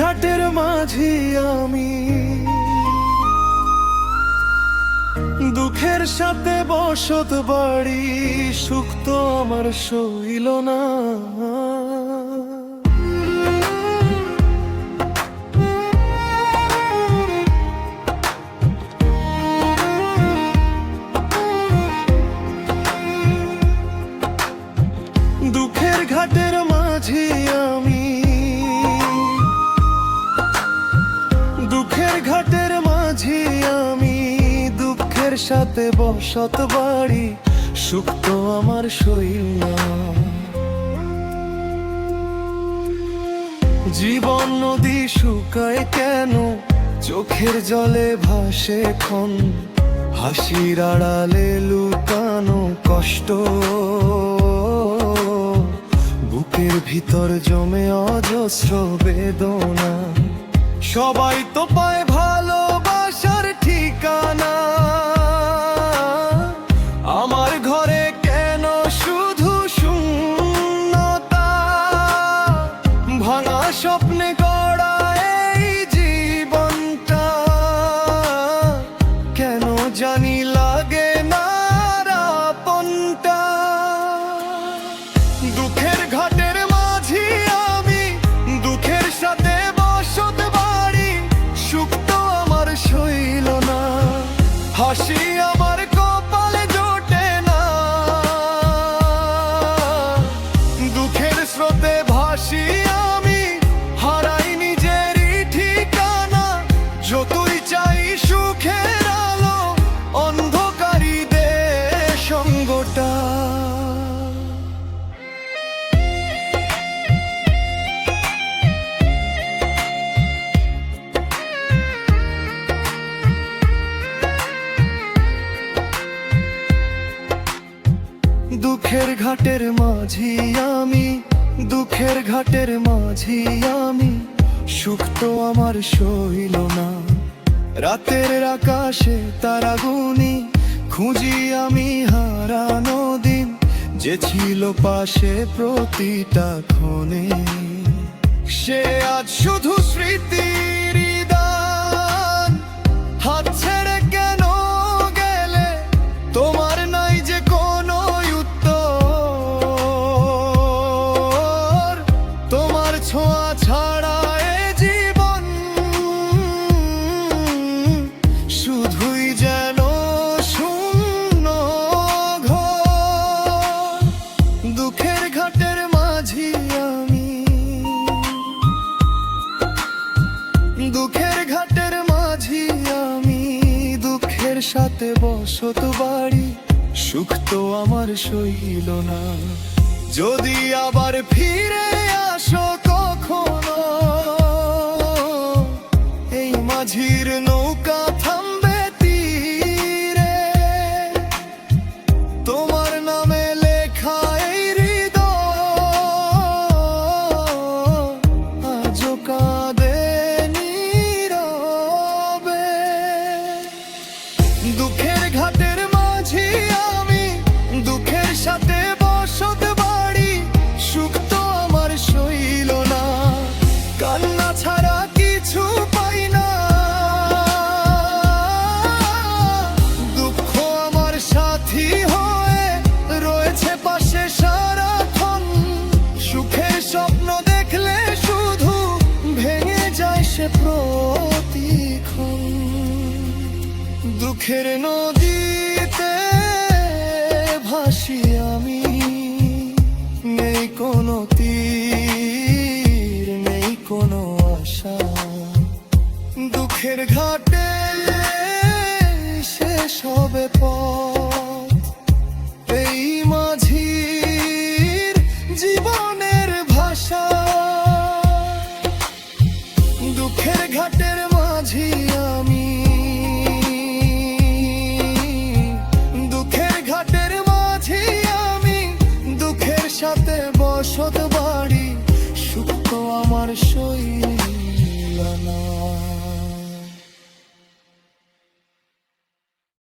ঘাটের মাঝি আমি, দুঃখের সাথে বসত বাড়ি, সুখ তো আমার সইল না। দুঃখের ঘাটের মাঝি আমি, দুঃখের ঘাটের মাঝি আমি, দুঃখের সাথে বসত বাড়ি, সুখ তো আমার সইল না। জীবন নদী শুকায় কেন, চোখের জলে ভাসে ক্ষণ, হাসির আড়ালে লুকানো কষ্ট, বুকের ভিতর জমে অজস্র বেদনা। সবাই তো পায় ভালোবাসার ঠিকানা, আমার ঘরে কেন শুধু শূন্যতা, ভাঙা স্বপ্নে গড়া এই জীবনটা, কেন জানি লাগে না আপনটা। দুঃখের ঘাটের মাঝি আমি, দুঃখের সাথে বসত বাড়ি, সুখ তো আমার সইল না, হাসি আমার কপালে জোটে না। দুঃখের স্রোতে ভাসি আমি, হারাই নিজেরই ঠিকানা, যতই চাই সুখের আলো, অন্ধকারী দে সঙ্গটা। দুঃখের ঘাটের মাঝি আমি, দুঃখের ঘাটের মাঝি আমি, সুখ তো আমার সইল না। রাতের আকাশে তারা গুনি, খুঁজি আমি হারানো দিন, যে ছিল পাশে প্রতিটা ক্ষণে, সে আজ শুধু স্মৃতির দান। হাত ছেড়ে কেন গেলে, তোমার নাই যে কোনো উত্তর, তোমার ছোঁয়া ছাড়া এ জীবন শুধুই যেন শূন্য ঘর। দুঃখের ঘাটের মাঝি আমি, দুঃখের ঘাটের মাঝি আমি, দুঃখের সাথে বসত বাড়ি, সুখ তো আমার সইল না। যদি আবার ফিরে আসো কখনো, এই মাঝির নৌকা থামবে তীরে, তোমার নামে লেখা এই হৃদয় আজও কাঁদে নীরবে। দুঃখের ঘাটের মাঝি আমি, দুঃখের সাথে বসত বাড়ি, সুখ তো আমার সইল না, কান্না ছাড়া কিছু পাই না। দুঃখ আমার সাথী হয়ে রয়েছে পাশে সারাক্ষণ, সুখের স্বপ্ন দেখলে শুধু ভেঙে যায় সে প্রতিক্ষণ। দুঃখের নদীতে ভাসি আমি, নেই কোনো তীর, নেই কোনো আশা। দুঃখের ঘাটে শেষ হবে পথ, এই মাঝির জীবনের ভাষা। দুঃখের ঘাটে